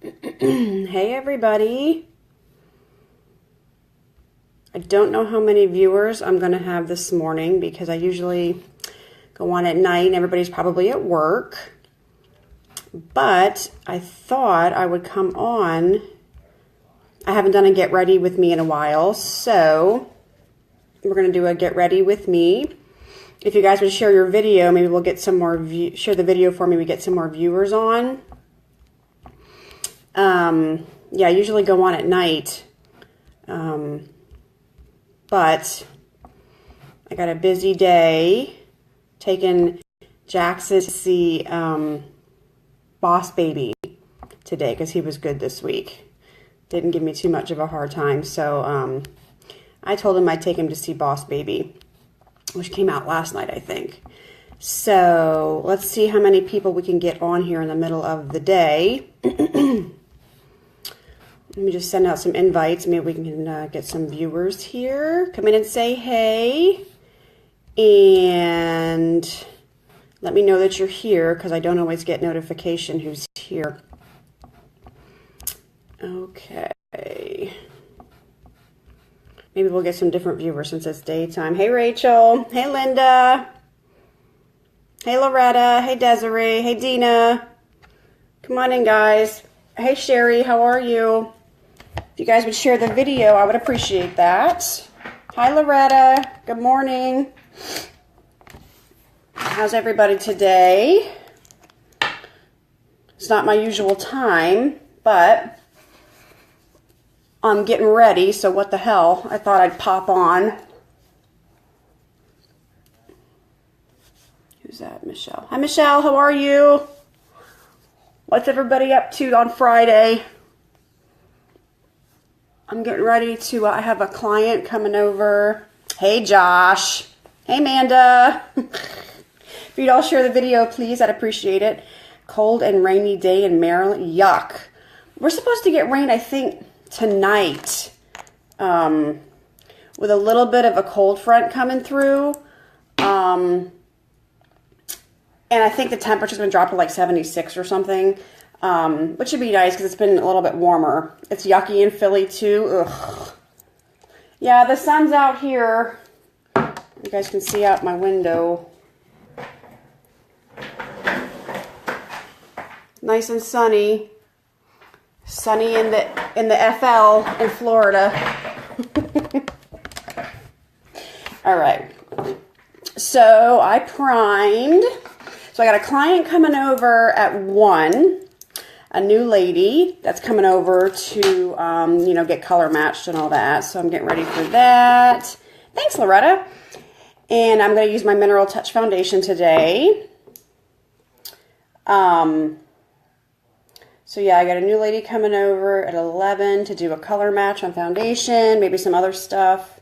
Hey everybody. I don't know how many viewers I'm going to have this morning because I usually go on at night and everybody's probably at work. But I thought I would come on. I haven't done a get ready with me in a while, so we're going to do a get ready with me. If you guys would share your video, maybe we'll get some more share the video for me, we get some more viewers on. Yeah, I usually go on at night. But I got a busy day taking Jackson to see Boss Baby today because he was good this week. Didn't give me too much of a hard time. So I told him I'd take him to see Boss Baby, which came out last night, I think. So let's see how many people we can get on here in the middle of the day. Let me just send out some invites. Maybe we can get some viewers here. Come in and say hey. And let me know that you're here because I don't always get notification who's here. Okay. Maybe we'll get some different viewers since it's daytime. Hey, Rachel. Hey, Linda. Hey, Loretta. Hey, Desiree. Hey, Dina. Come on in, guys. Hey, Sherry. How are you? If you guys would share the video, I would appreciate that. Hi, Loretta. Good morning. How's everybody today? It's not my usual time, but I'm getting ready, so what the hell? I thought I'd pop on. Who's that? Michelle. Hi, Michelle. How are you? What's everybody up to on Friday? I'm getting ready to, I have a client coming over. Hey, Josh. Hey, Amanda. If you'd all share the video, please, I'd appreciate it. Cold and rainy day in Maryland. Yuck. We're supposed to get rain, I think, tonight. With a little bit of a cold front coming through. And I think the temperature's going to drop to like 76 or something. Which should be nice because it's been a little bit warmer. It's yucky in Philly too. Ugh. Yeah, the sun's out here. You guys can see out my window. Nice and sunny. Sunny in the FL in Florida. All right. So I primed. So I got a client coming over at 1. A new lady that's coming over to, get color matched and all that. So I'm getting ready for that. Thanks, Loretta. And I'm going to use my Mineral Touch foundation today. So yeah, I got a new lady coming over at 11 to do a color match on foundation, maybe some other stuff.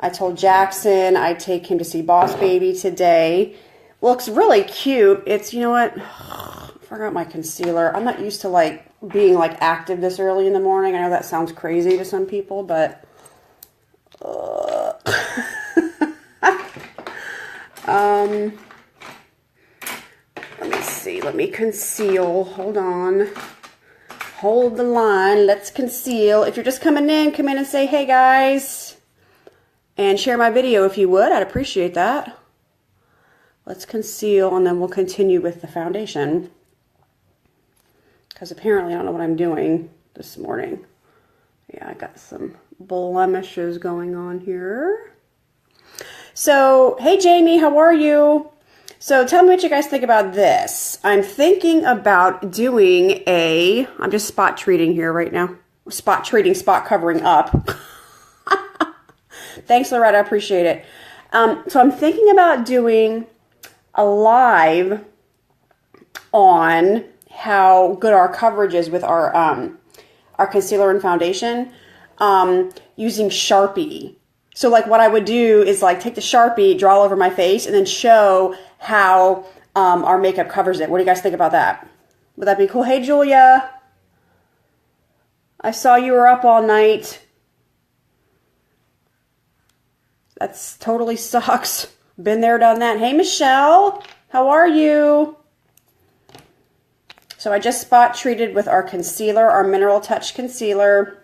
I told Jackson I'd take him to see Boss Baby today. Looks really cute. It's, you know what? I forgot my concealer. I'm not used to like being like active this early in the morning. I know that sounds crazy to some people, but let me see. Let me conceal. Hold on. Hold the line. Let's conceal. If you're just coming in, come in and say, hey guys, and share my video if you would. I'd appreciate that. Let's conceal and then we'll continue with the foundation. Because apparently I don't know what I'm doing this morning. Yeah, I got some blemishes going on here. So, hey Jamie, how are you? So tell me what you guys think about this. I'm thinking about doing I'm just spot treating here right now. Spot treating, spot covering up. Thanks, Loretta, I appreciate it. So I'm thinking about doing a live on how good our coverage is with our concealer and foundation using Sharpie. So like what I would do is like take the Sharpie, draw all over my face, and then show how our makeup covers it. What do you guys think about that? Would that be cool? Hey, Julia. I saw you were up all night. That's totally sucks. Been there, done that. Hey, Michelle. How are you? So I just spot treated with our concealer, our Mineral Touch concealer.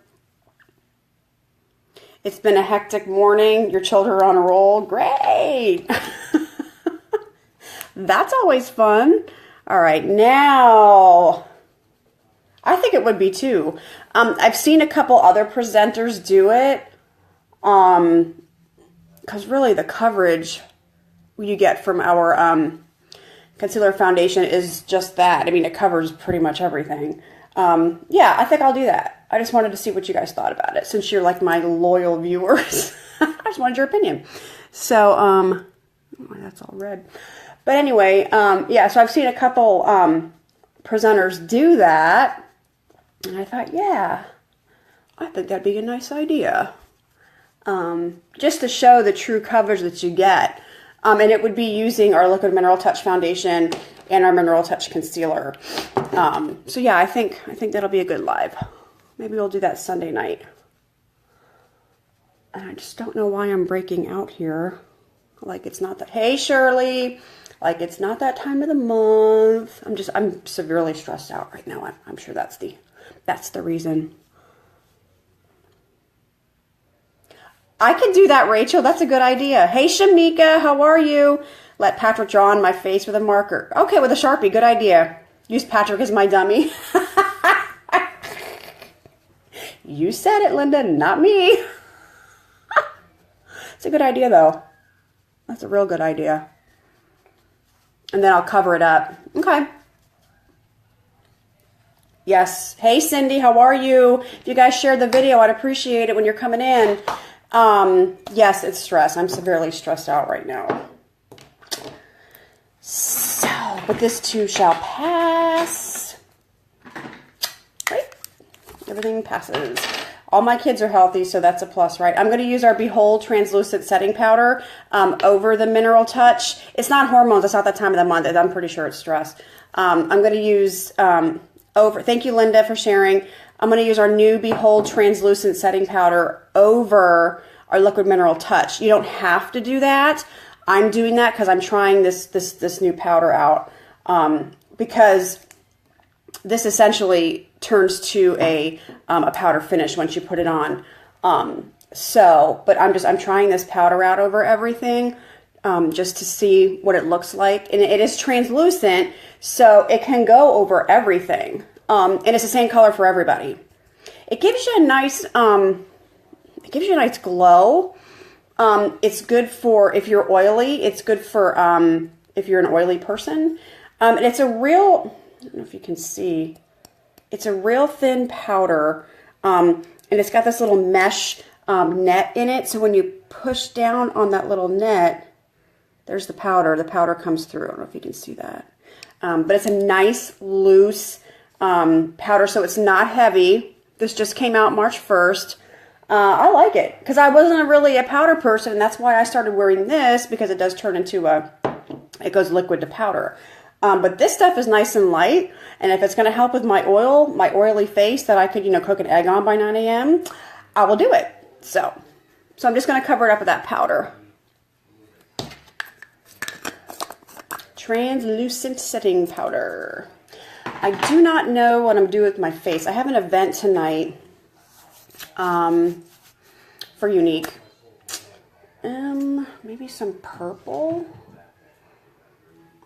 It's been a hectic morning. Your children are on a roll. Great. That's always fun. All right, now I think it would be too. I've seen a couple other presenters do it. Because really the coverage you get from our concealer foundation is just that. I mean, it covers pretty much everything. Yeah, I think I'll do that. I just wanted to see what you guys thought about it. Since you're like my loyal viewers, I just wanted your opinion. So, oh, that's all red. But anyway, yeah, so I've seen a couple presenters do that. And I thought, yeah, I think that'd be a nice idea. Just to show the true coverage that you get. And it would be using our Liquid Mineral Touch foundation and our Mineral Touch concealer. So yeah, I think that'll be a good live. Maybe we'll do that Sunday night. And I just don't know why I'm breaking out here. Like it's not that, hey Shirley, like it's not that time of the month. I'm severely stressed out right now. I'm sure that's the reason. I could do that, Rachel. That's a good idea. Hey, Shamika, how are you? Let Patrick draw on my face with a marker. Okay, with a Sharpie. Good idea. Use Patrick as my dummy. You said it, Linda, not me. It's a good idea, though. That's a real good idea. And then I'll cover it up. Okay. Yes. Hey, Cindy, how are you? If you guys share the video, I'd appreciate it when you're coming in. Yes, it's stress. I'm severely stressed out right now. So, but this too shall pass. Right? Everything passes. All my kids are healthy, so that's a plus, right? I'm going to use our Behold Translucent Setting Powder over the Mineral Touch. It's not hormones. It's not that time of the month. I'm pretty sure it's stress. I'm going to use thank you, Linda, for sharing. I'm going to use our new Behold Translucent Setting Powder over our Liquid Mineral Touch. You don't have to do that. I'm doing that because I'm trying this new powder out because this essentially turns to a powder finish once you put it on. But I'm trying this powder out over everything just to see what it looks like. And it is translucent, so it can go over everything. And it's the same color for everybody. It gives you a nice glow. It's good for if you're oily. It's good for if you're an oily person. And it's a real, I don't know if you can see, it's a real thin powder. And it's got this little mesh net in it. So when you push down on that little net, there's the powder. The powder comes through. I don't know if you can see that. But it's a nice, loose powder, so it's not heavy. This just came out March 1st. I like it because I wasn't really a powder person, and that's why I started wearing this, because it does turn into it goes liquid to powder. But this stuff is nice and light, and if it's going to help with my oily face that I could, cook an egg on by 9 a.m., I will do it. So I'm just going to cover it up with that powder. Translucent setting powder. I do not know what I'm doing with my face. I have an event tonight for Younique. Maybe some purple.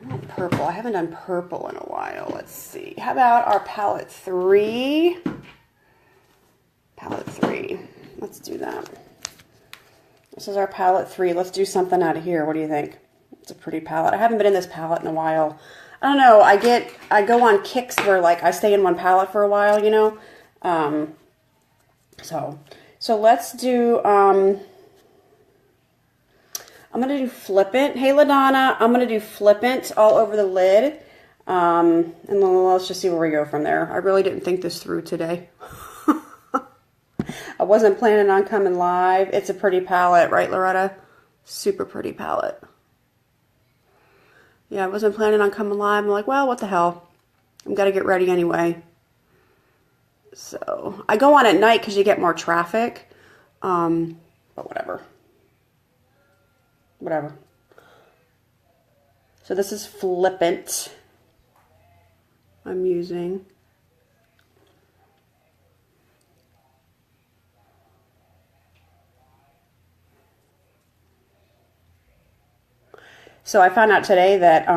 I want purple. I haven't done purple in a while. Let's see. How about our palette 3? Palette 3. Let's do that. This is our palette 3. Let's do something out of here. What do you think? It's a pretty palette. I haven't been in this palette in a while. I don't know. I go on kicks where like I stay in one palette for a while, So let's do. I'm gonna do Flippant. Hey LaDonna, I'm gonna do Flippant all over the lid, and then let's just see where we go from there. I really didn't think this through today. I wasn't planning on coming live. It's a pretty palette, right, Loretta? Super pretty palette. Yeah, I wasn't planning on coming live. I'm like, well, what the hell? I'm got to get ready anyway. So, I go on at night because you get more traffic. But whatever. Whatever. So, this is Flippant. I'm using. So I found out today that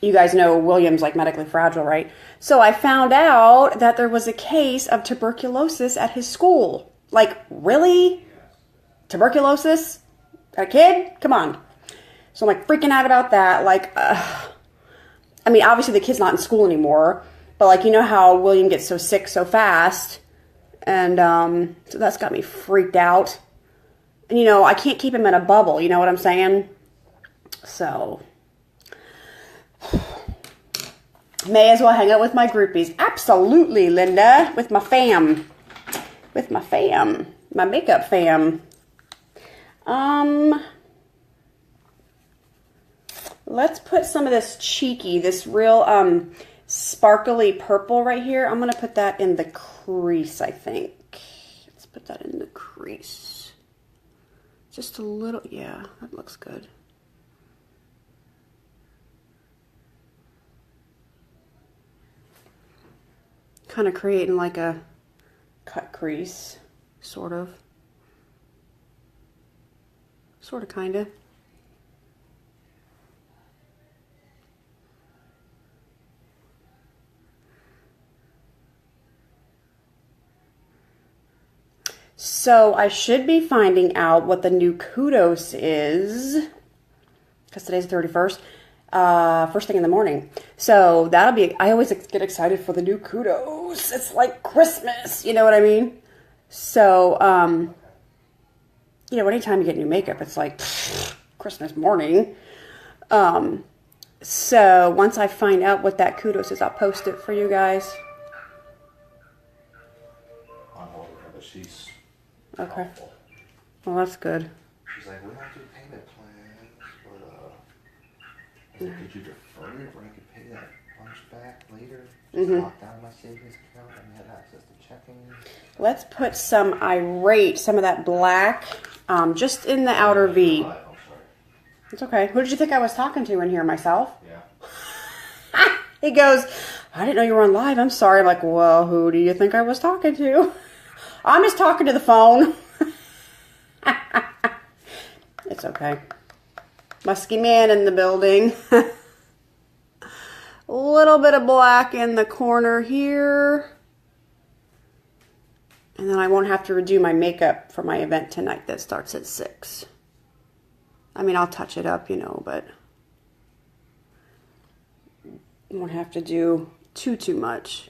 you guys know William's like medically fragile, right? So I found out that there was a case of tuberculosis at his school. Like, really? Tuberculosis? A kid? Come on. So I'm like freaking out about that. Like, I mean, obviously the kid's not in school anymore, but like, you know how William gets so sick so fast. And so that's got me freaked out. And, you know, I can't keep him in a bubble. You know what I'm saying? So, may as well hang out with my groupies. Absolutely, Linda. With my fam. With my fam. My makeup fam. Let's put some of this cheeky, this real sparkly purple right here. I'm going to put that in the crease, I think. Let's put that in the crease. Just a little, yeah, that looks good. Kind of creating like a cut crease, sort of. Sort of, kind of. So I should be finding out what the new kudos is, because today's the 31st. First thing in the morning. So that'll be, I always get excited for the new kudos. It's like Christmas, you know what I mean? So, you know, anytime you get new makeup, it's like Christmas morning. So once I find out what that kudos is, I'll post it for you guys. I'm holding her, but she's okay. helpful. Well, that's good. She's like, we don't do payment plans, but I was like, could you defer it where I could pay that lunch back later? Just lock down my savings account and have access to checking. Let's put some Irate, some of that black, just in the outer V. Oh, sorry. It's okay. Who did you think I was talking to in here? Myself? Yeah. He goes, I didn't know you were on live. I'm sorry. I'm like, well, who do you think I was talking to? I'm just talking to the phone. It's okay. Musky man in the building. A little bit of black in the corner here. And then I won't have to redo my makeup for my event tonight that starts at 6. I mean, I'll touch it up, you know, but you won't have to do too much.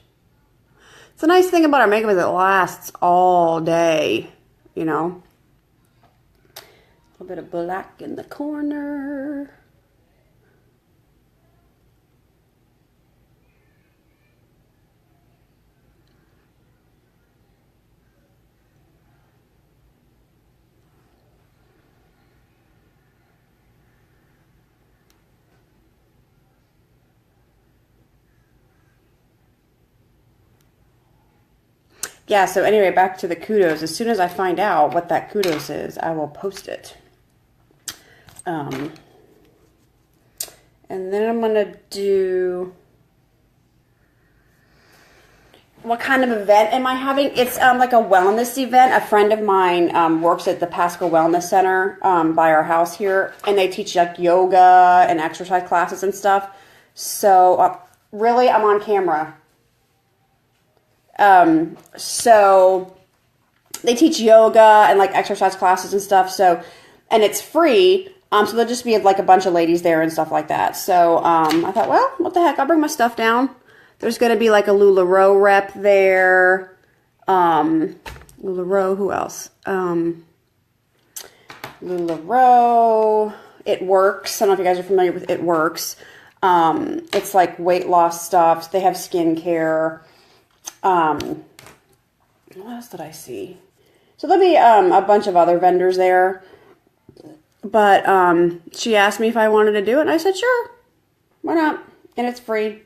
It's a nice thing about our makeup is it lasts all day, you know. A little bit of black in the corner. Yeah, so anyway, back to the kudos. As soon as I find out what that kudos is, I will post it. And then I'm going to do... What kind of event am I having? It's like a wellness event. A friend of mine works at the Pasco Wellness Center by our house here. And they teach like yoga and exercise classes and stuff. So really, I'm on camera. So they teach yoga and like exercise classes and stuff. So, and it's free. So there'll just be like a bunch of ladies there and stuff like that. So, I thought, well, what the heck? I'll bring my stuff down. There's going to be like a LuLaRoe rep there. LuLaRoe, who else? LuLaRoe. It Works. I don't know if you guys are familiar with It Works. It's like weight loss stuff. They have skincare. What else did I see? So there'll be a bunch of other vendors there. But she asked me if I wanted to do it, and I said, sure. Why not? And it's free.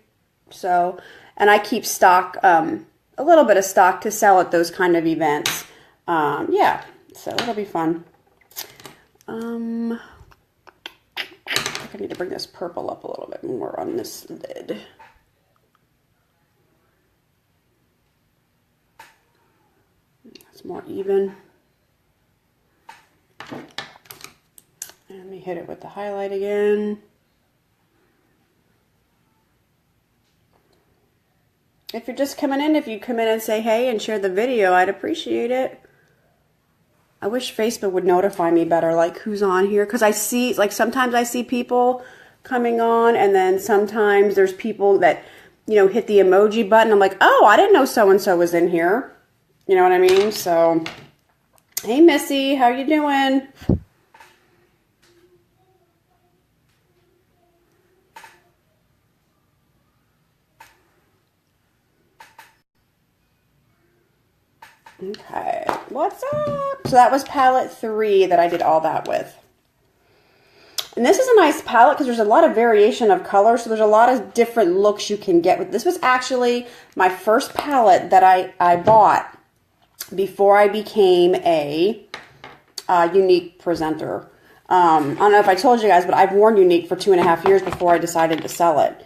So, and I keep stock, a little bit of stock to sell at those kind of events. Yeah, so it'll be fun. I think I need to bring this purple up a little bit more on this lid. it's more even. And let me hit it with the highlight again. If you're just coming in, if you come in and say hey and share the video, I'd appreciate it. I wish Facebook would notify me better, like who's on here. Because I see, like sometimes I see people coming on, and then sometimes there's people that, you know, hit the emoji button. I'm like, oh, I didn't know so-and-so was in here. You know what I mean? So, hey Missy, how you doing? Okay, what's up? So that was palette 3 that I did all that with. And this is a nice palette because there's a lot of variation of color, so there's a lot of different looks you can get with. This was actually my first palette that I bought before I became a Younique presenter. I don't know if I told you guys, but I've worn Younique for 2.5 years before I decided to sell it.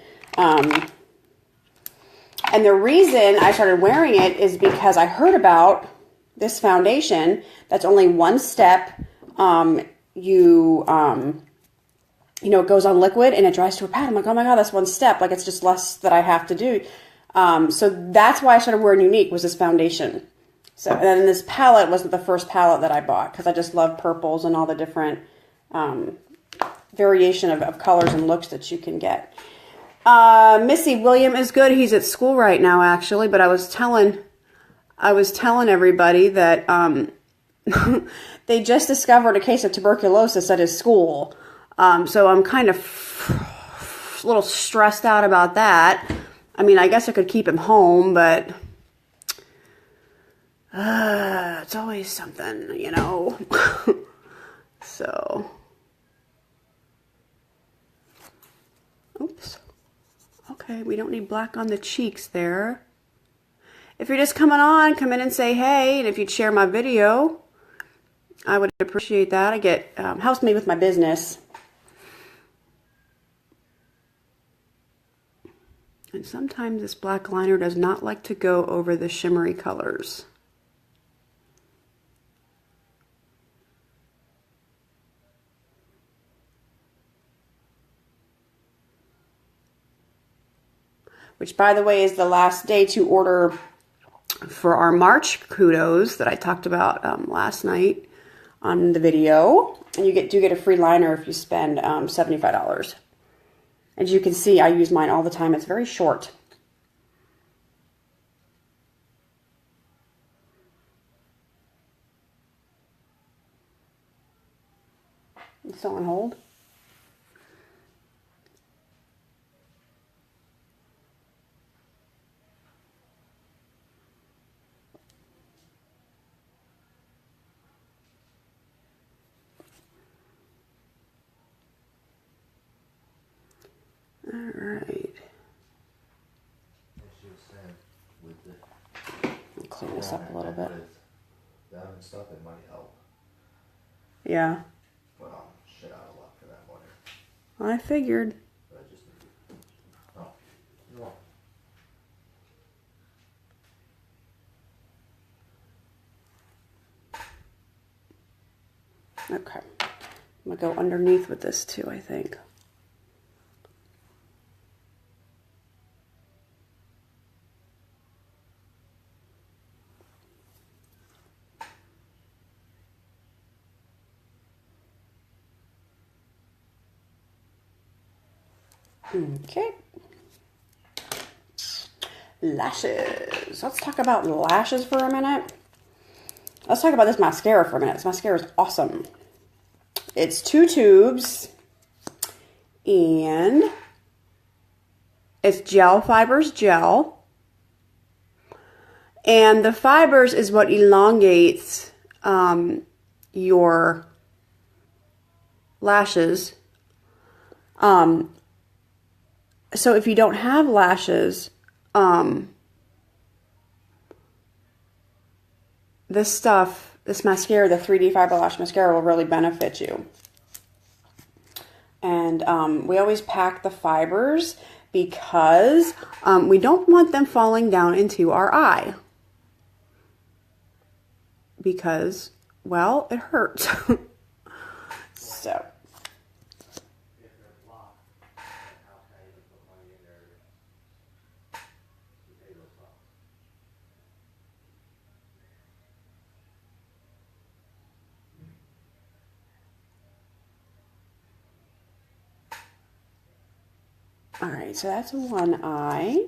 And the reason I started wearing it is because I heard about this foundation that's only one step. You know, it goes on liquid and it dries to a pad. I'm like, oh my God, that's one step. Like, it's just less that I have to do. So that's why I started wearing Younique, was this foundation. So, and then this palette wasn't the first palette that I bought because I just love purples and all the different variation of colors and looks that you can get. Missy, William is good. He's at school right now, actually, but I was telling everybody that they just discovered a case of tuberculosis at his school. So I'm kind of a little stressed out about that. I mean, I guess I could keep him home, but it's always something, you know. So, oops. Okay, we don't need black on the cheeks there. If you're just coming on, come in and say hey, and if you'd share my video, I would appreciate that. I get helps me with my business. And sometimes this black liner does not like to go over the shimmery colors. Which, by the way, is the last day to order for our March kudos that I talked about last night on the video. And you do get a free liner if you spend $75. As you can see, I use mine all the time. It's very short. It's still on hold. All right. I'll clean this up a little bit. That and stuff, it might help. Yeah. But I'm shit out of luck for that one. I figured. But I just oh, you want. Okay. I'm gonna go underneath with this too, I think. Okay. Lashes. Let's talk about lashes for a minute. Let's talk about this mascara for a minute. This mascara is awesome. It's 2 tubes. And it's gel fibers gel. And the fibers is what elongates your lashes. So if you don't have lashes, this mascara, the 3D Fiber Lash Mascara, will really benefit you. And we always pack the fibers because we don't want them falling down into our eye. because, well, it hurts. So. All right, so that's one eye.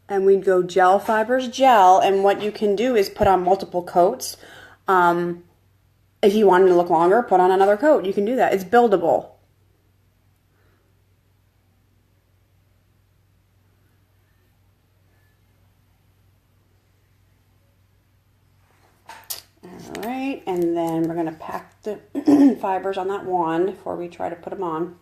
And we'd go gel fibers gel, and what you can do is put on multiple coats. If you want them to look longer, put on another coat. You can do that. It's buildable. All right, and then we're going to pack the fibers on that wand before we try to put them on.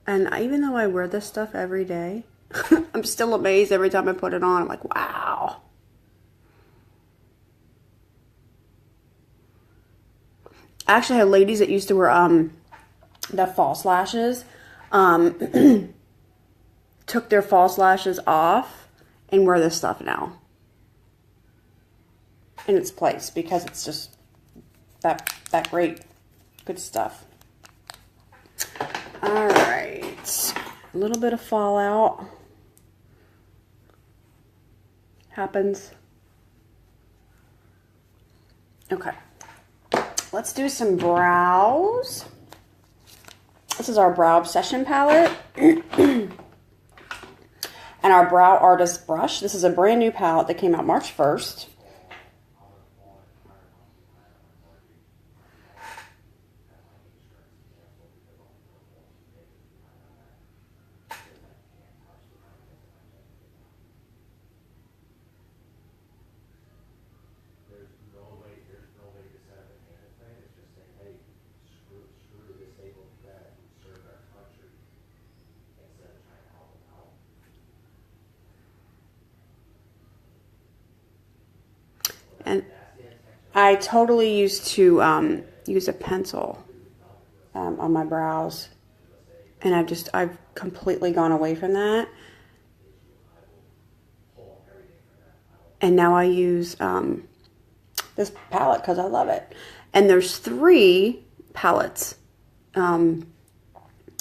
And even though I wear this stuff every day, I'm still amazed every time I put it on. I'm like, wow. I actually had ladies that used to wear the false lashes, took their false lashes off and wear this stuff now in its place because it's just that great. Good stuff. All right, a little bit of fallout happens. Okay, let's do some brows. This is our Brow Obsession palette and our Brow Artist brush. This is a brand new palette that came out March 1st. And I totally used to use a pencil on my brows, and I've completely gone away from that. And now I use this palette because I love it. And there's 3 palettes.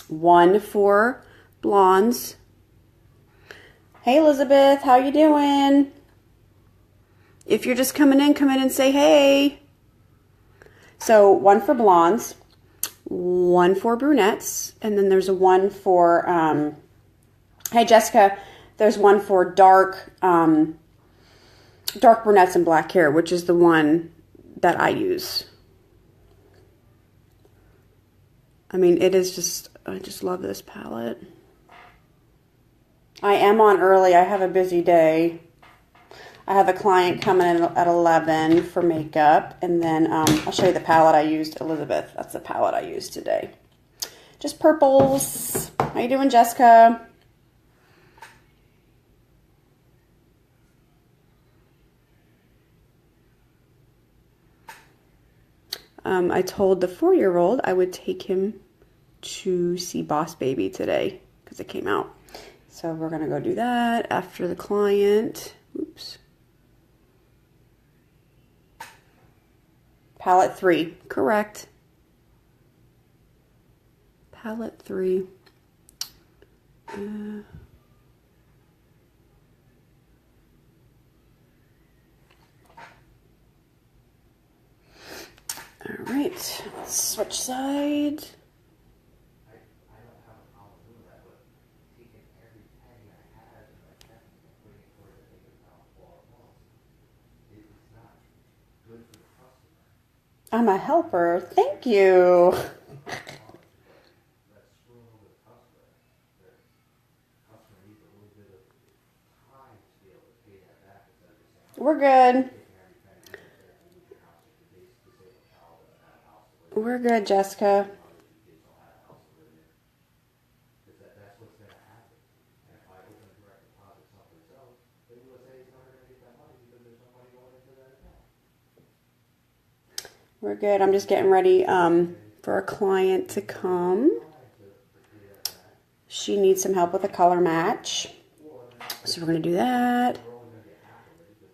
One for blondes. Hey Elizabeth, how you doing? If you're just coming in, come in and say hey. So one for blondes, one for brunettes, and then there's a one for, hey Jessica, there's one for dark brunettes and black hair, which is the one that I use. I mean, it is just, I just love this palette. I am on early. I have a busy day. I have a client coming in at 11 for makeup, and then I'll show you the palette I used, Elizabeth. That's the palette I used today. Just purples. How you doing, Jessica? I told the 4-year-old I would take him to see Boss Baby today because it came out. So we're going to go do that after the client. Oops. Palette 3, correct. Palette 3. All right, let's switch sides. I'm a helper. Thank you. We're good. We're good, Jessica. We're good. I'm just getting ready for a client to come. She needs some help with a color match. So we're going to do that.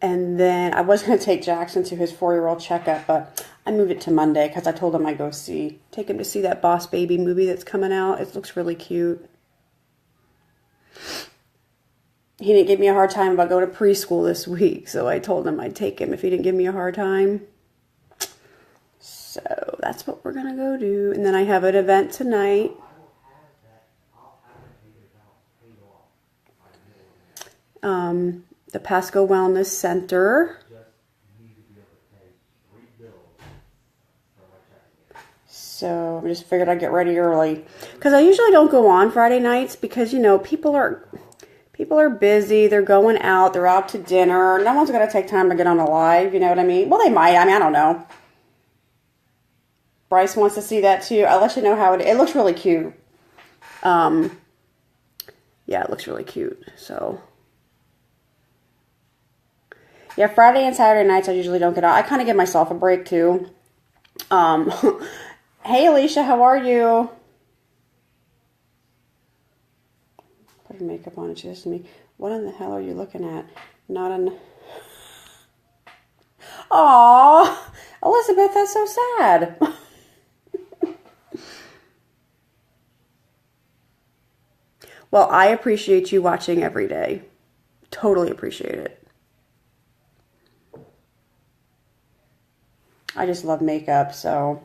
And then I was going to take Jackson to his 4-year-old checkup, but I moved it to Monday because I told him I'd go take him to see that Boss Baby movie that's coming out. It looks really cute. He didn't give me a hard time about going to preschool this week, so I told him I'd take him if he didn't give me a hard time. So that's what we're going to go do. And then I have an event tonight. The Pasco Wellness Center. So I just figured I'd get ready early. Because I usually don't go on Friday nights because, you know, people are busy. They're going out. They're out to dinner. No one's going to take time to get on a live. You know what I mean? Well, they might. I mean, I don't know. Bryce wants to see that too. I'll let you know how it looks really cute. Yeah, it looks really cute. So, yeah, Friday and Saturday nights I usually don't get out. I kind of give myself a break too. Hey, Alicia, how are you? Putting makeup on and she says to me, what in the hell are you looking at? Not an... Aww, Elizabeth, that's so sad. Well, I appreciate you watching every day. Totally appreciate it. I just love makeup, so...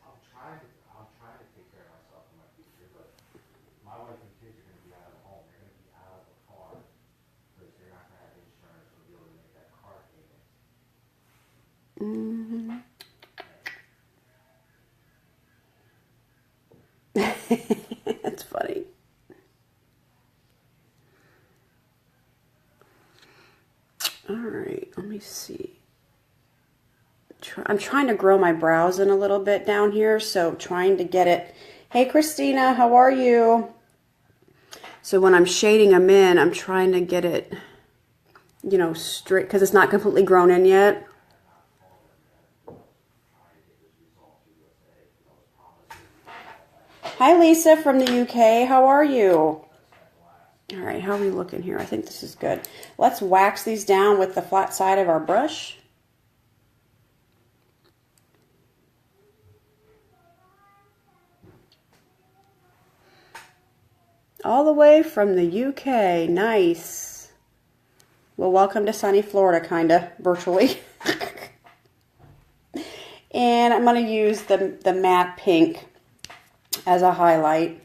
I'm trying to take care of myself in my future, but my wife and kids are going to be out of the home. They're going to be out of the car because they're not going to have insurance or be able to make that car Mm-hmm. That's funny. All right, let me see. I'm trying to grow my brows in a little bit down here, so trying to get it. Hey, Christina, how are you? So when I'm shading them in, I'm trying to get it, you know, straight, because it's not completely grown in yet. Hi, Lisa from the UK. How are you? All right, how are we looking here? I think this is good. Let's wax these down with the flat side of our brush. All the way from the UK. Nice. Well, welcome to sunny Florida, kind of, virtually. And I'm going to use the matte pink as a highlight.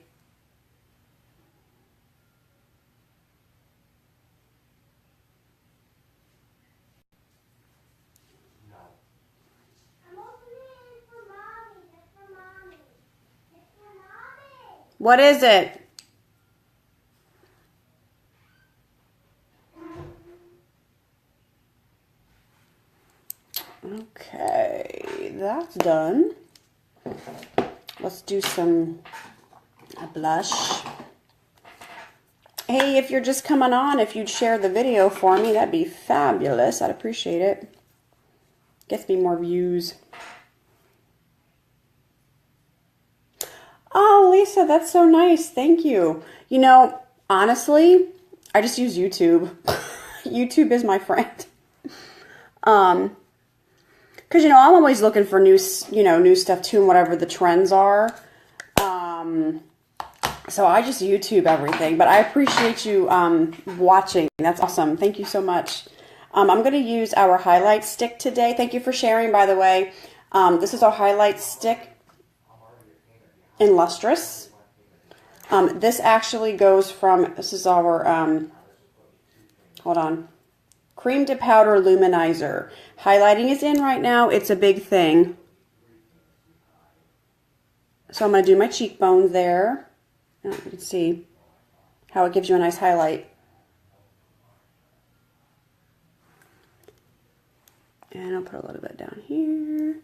What is it? Okay, that's done. Let's do a blush. Hey, if you're just coming on, if you'd share the video for me, that'd be fabulous. I'd appreciate it. Gets me more views. Oh, Lisa, that's so nice. Thank you. You know, honestly, I just use YouTube. YouTube is my friend. Because, you know, I'm always looking for new stuff too, and whatever the trends are. So I just YouTube everything. But I appreciate you watching. That's awesome. Thank you so much. I'm going to use our highlight stick today. Thank you for sharing, by the way. This is our highlight stick in Lustrous. This actually goes from, this is our, hold on, cream to powder luminizer. Highlighting is in right now. It's a big thing. So I'm going to do my cheekbones there. You can see how it gives you a nice highlight. And I'll put a little bit down here.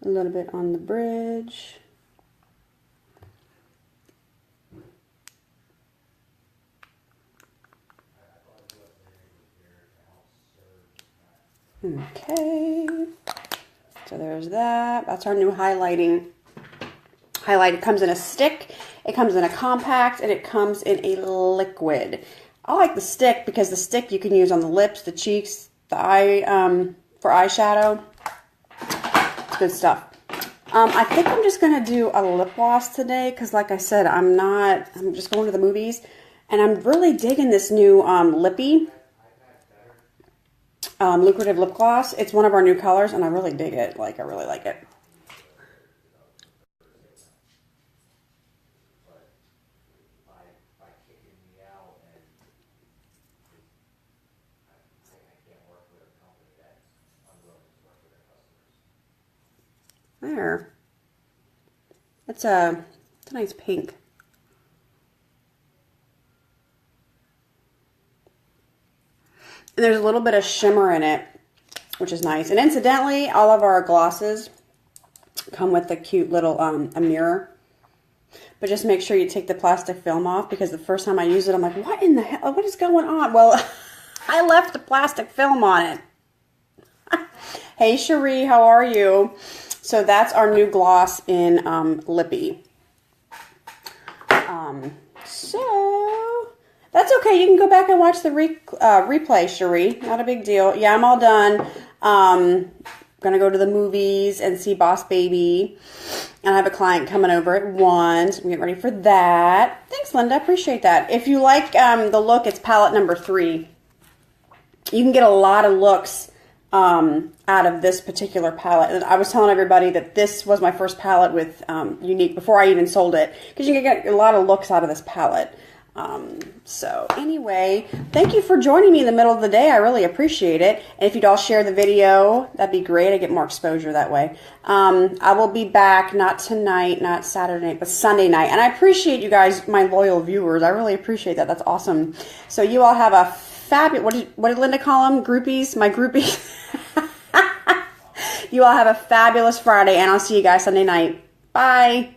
A little bit on the bridge. Okay, so there's that. That's our new highlighting. Highlight, it comes in a stick, it comes in a compact, and it comes in a liquid. I like the stick because the stick you can use on the lips, the cheeks, the eye, for eyeshadow. It's good stuff. I think I'm just going to do a lip gloss today because like I said, I'm just going to the movies. And I'm really digging this new Lippy Lucrative Lip Gloss. It's one of our new colors, and I really dig it. Like, I really like it. There. It's a nice pink. And there's a little bit of shimmer in it, which is nice. And incidentally, all of our glosses come with a cute little a mirror. But just make sure you take the plastic film off, because the first time I used it, I'm like, what in the hell? What is going on? Well, I left the plastic film on it. Hey, Cherie, how are you? So that's our new gloss in Lippy. So that's okay. You can go back and watch the replay, Cherie. Not a big deal. Yeah, I'm all done. Gonna go to the movies and see Boss Baby. And I have a client coming over at 1, so I'm getting ready for that. Thanks, Linda. Appreciate that. If you like the look, it's palette number 3. You can get a lot of looks out of this particular palette. And I was telling everybody that this was my first palette with Younique before I even sold it, because you can get a lot of looks out of this palette. So anyway, thank you for joining me in the middle of the day. I really appreciate it. And if you'd all share the video, that'd be great. I get more exposure that way. I will be back, not tonight, not Saturday night, but Sunday night. And I appreciate you guys, my loyal viewers. I really appreciate that. That's awesome. So you all have a fabulous, what did Linda call them? Groupies? My groupies. You all have a fabulous Friday, and I'll see you guys Sunday night. Bye.